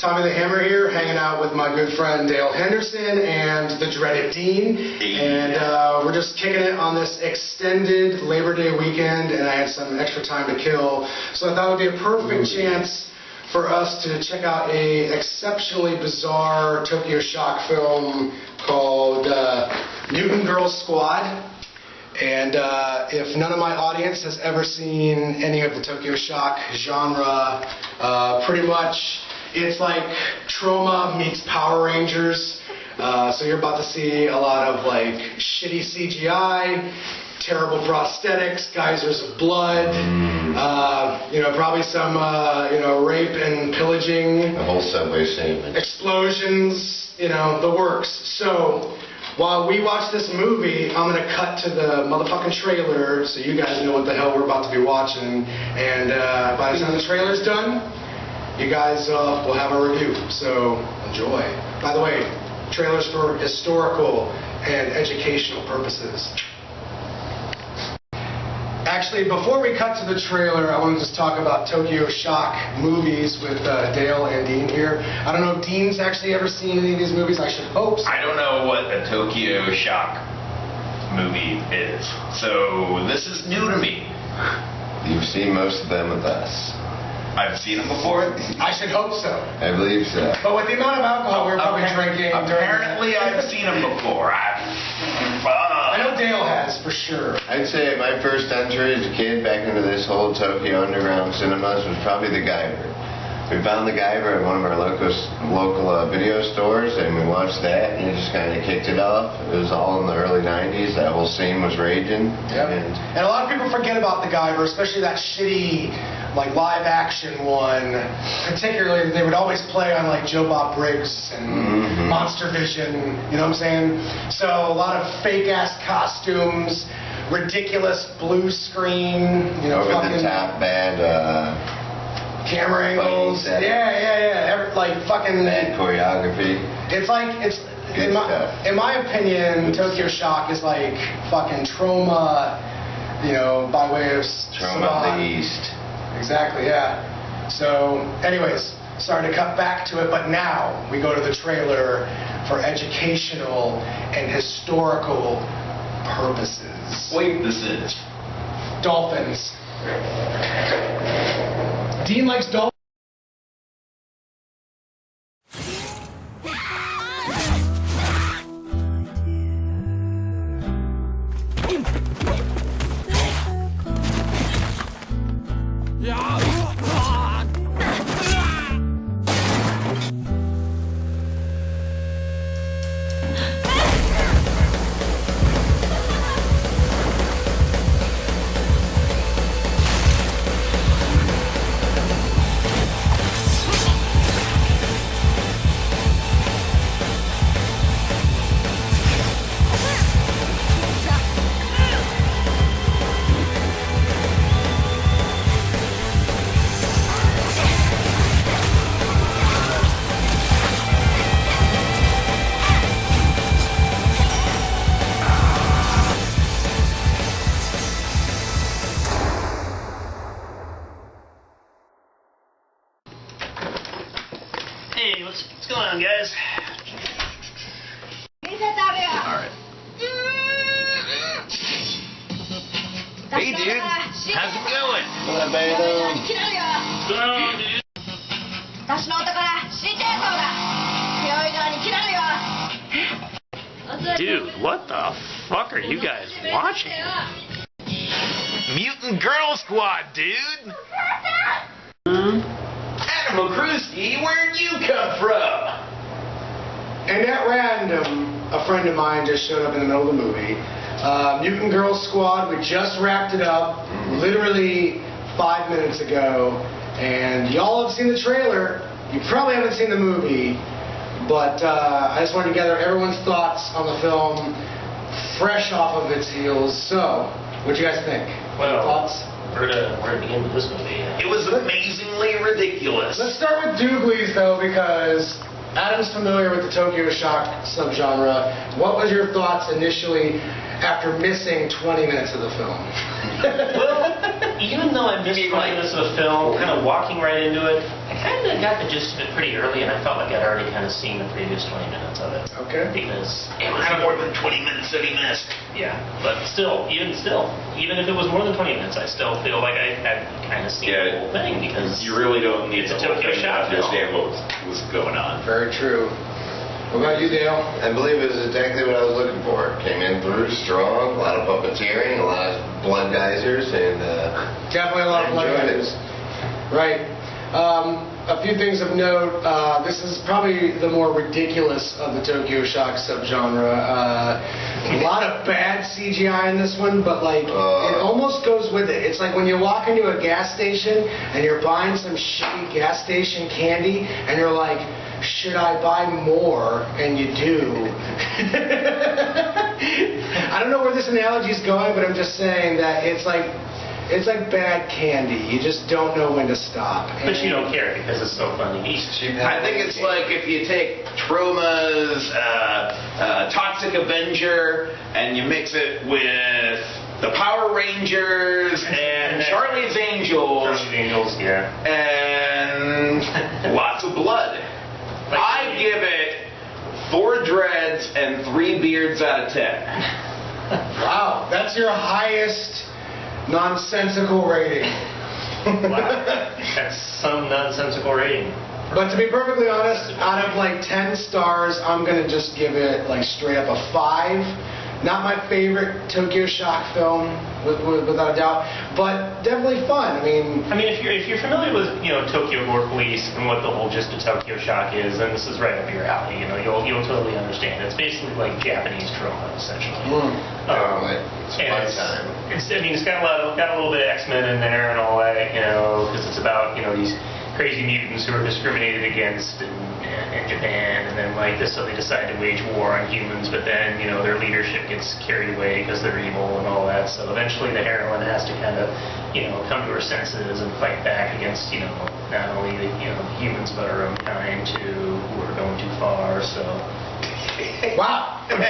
Tommy the Hammer here, hanging out with my good friend Dale Henderson and the dreaded Dean. And we're just kicking it on this extended Labor Day weekend, and I had some extra time to kill. So I thought it would be a perfect chance for us to check out a exceptionally bizarre Tokyo Shock film called MUTANT GIRLS SQUAD. And if none of my audience has ever seen any of the Tokyo Shock genre, pretty much it's like Trauma meets Power Rangers. So you're about to see a lot of like shitty CGI, terrible prosthetics, geysers of blood, probably some rape and pillaging, the whole subway scene, explosions, the works. So while we watch this movie, I'm going to cut to the motherfucking trailer so you guys know what the hell we're about to be watching. And by the time the trailer's done, you guys will have a review. So enjoy. By the way, trailers for historical and educational purposes. Actually, before we cut to the trailer, I want to just talk about Tokyo Shock movies with Dale and Dean here. I don't know if Dean's actually ever seen any of these movies. I should hope so. I don't know what a Tokyo Shock movie is, so this is new to me. You've seen most of them with us. I've seen them before. I should hope so. I believe so. But with the amount of alcohol we're probably drinking... Apparently I've seen them before. I know Dale has, for sure. I'd say my first entry as a kid back into this whole Tokyo underground cinemas was probably the Guyver. We found the Guyver at one of our local video stores, and we watched that, and it just kind of kicked it off. It was all in the early 90s. That whole scene was raging. Yep. And a lot of people forget about the Guyver, especially that shitty, like, live-action one. Particularly, they would always play on, like, Joe Bob Briggs and Monster Vision, you know what I'm saying? So a lot of fake-ass costumes, ridiculous blue screen, over-the-top bad... camera angles, like fucking choreography. It's like in my opinion, Tokyo Shock is like fucking Trauma, by way of Trauma of the East. Exactly, yeah. So, anyways, sorry to cut back to it, but now we go to the trailer for educational and historical purposes. Wait, this is dolphins. Dean likes dolphins. Hey, what's going on, guys? alright. Hey, dude. How's it going? What's going on, dude? Dude, what the fuck are you guys watching? MUTANT GIRLS SQUAD, dude! Adam O'Krusky, where'd you come from? And at random, a friend of mine just showed up in the middle of the movie. MUTANT GIRLS SQUAD, we just wrapped it up literally 5 minutes ago. And y'all have seen the trailer. You probably haven't seen the movie. But I just wanted to gather everyone's thoughts on the film fresh off of its heels. So, what do you guys think? Well, thoughts? Where to begin with this movie? It was amazingly ridiculous. Let's start with McDoogleez, though, because Adam's familiar with the Tokyo Shock subgenre. What was your thoughts initially after missing 20 minutes of the film? Well, even though I missed 20 minutes of the film, kind of walking right into it, I I kind of got the gist of it pretty early, and I felt like I'd already kind of seen the previous 20 minutes of it. Okay. Because It was more than 20 minutes that he missed. yeah, but even if it was more than 20 minutes, I still feel like I had kind of seen the whole thing because You really don't need it's the a whole Tokyo thing to Shop film. understand what was going on. Very true. What about you, Dale? I believe it was exactly what I was looking for. Came in through strong, a lot of puppeteering, a lot of blood geysers, and Definitely a lot of blood enjoyed it. guys. Right. A few things of note. This is probably the more ridiculous of the Tokyo Shock subgenre. A lot of bad CGI in this one, but like it almost goes with it. It's like when you walk into a gas station and you're buying some shitty gas station candy, and you're like, should I buy more? And you do. I don't know where this analogy is going, but I'm just saying that it's like bad candy. You just don't know when to stop. But you don't care because it's so funny. I think it's like if you take Troma's Toxic Avenger and you mix it with the Power Rangers and Charlie's Angels Yeah. and lots of blood. I give it 4 dreads and 3 beards out of 10. Wow, that's your highest nonsensical rating. Wow. That's some nonsensical rating. But to be perfectly honest, out of like 10 stars, I'm gonna just give it like straight up a 5. Not my favorite Tokyo Shock film, without a doubt, but definitely fun. I mean, if you're familiar with Tokyo Gore Police and what the whole gist of Tokyo Shock is, then this is right up your alley. You'll totally understand. It's basically like Japanese trauma, essentially. It's a fun time. It's got a little bit of X-Men in there and all that, because it's about these crazy mutants who are discriminated against in Japan, and then so they decide to wage war on humans, but then their leadership gets carried away because they're evil and all that. So eventually the heroine has to kind of come to her senses and fight back against not only the humans but her own kind too, who are going too far. So wow. I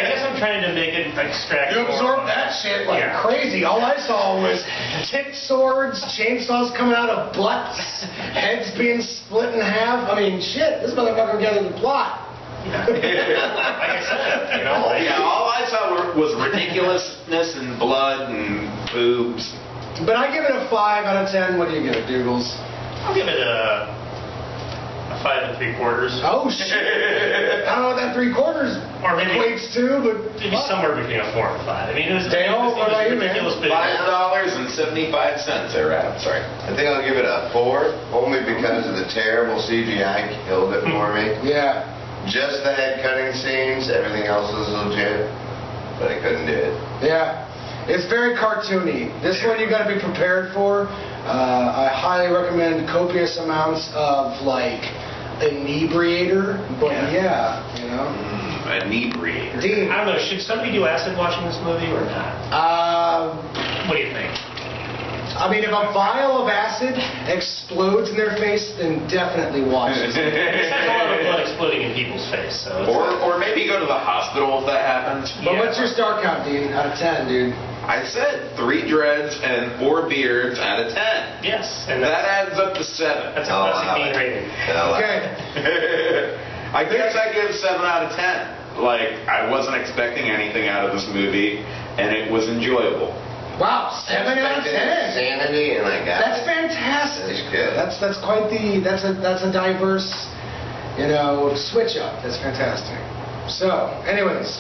guess I'm trying to make it extract. You absorbed that shit like crazy. All I saw was tipped swords, chainsaws coming out of butts, heads being split in half. I mean, shit, this motherfucker gathered the plot. Like I said, all I saw was ridiculousness and blood and boobs. But I give it a 5 out of 10. What do you give it, Dougles? I'll give it a 5 3/4. Oh shit! I don't know what that 3/4 or maybe equates to, but maybe somewhere between a 4 and 5. I mean, it was Dale, what about you, man? ridiculous. $5.75. Sorry. I think I'll give it a 4, only because of the terrible CGI killed it for me. yeah. Just the head cutting scenes, everything else was legit, but I couldn't do it. Yeah. It's very cartoony. This one you got to be prepared for. I highly recommend copious amounts of inebriator, but Inebriator. Dean. I don't know. Should somebody do acid watching this movie or not? What do you think? I mean, if a vial of acid explodes in their face, then definitely watch it. There's not a lot of blood exploding in people's face, so. Or maybe go to the hospital if that happens. But what's your star count, Dean? Out of 10, dude. I said 3 dreads and 4 beards out of 10. Yes, and That adds up to 7. that's a classic Dean rating. Okay. I guess I give 7 out of 10. I wasn't expecting anything out of this movie, and it was enjoyable. Wow, 7 out of 10. Insanity, and I got That's it. fantastic. That's good. That's quite that's a diverse, switch up. That's fantastic. So, anyways,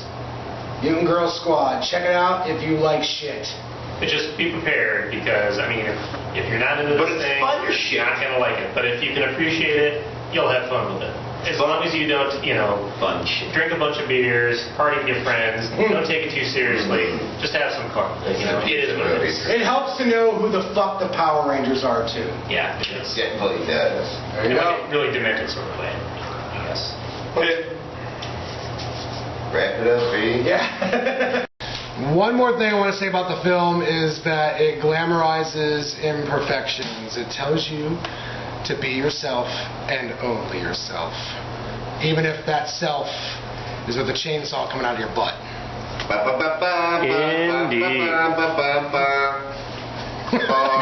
Mutant Girls Squad, check it out if you like shit. But just be prepared because if you're not into this thing, fun as you're not gonna like it. But if you can appreciate it, you'll have fun with it. As long as you don't, Fun shit. drink a bunch of beers, party with your friends, don't take it too seriously. Just have some fun. It is what it is. It helps to know who the fuck the Power Rangers are too. Yeah, it is. Definitely does. There you In go. a really demented sort of way, I guess. Wrap it up, B. Yeah. One more thing I want to say about the film is that it glamorizes imperfections. It tells you to be yourself and only yourself. Even if that self is with a chainsaw coming out of your butt. Indeed.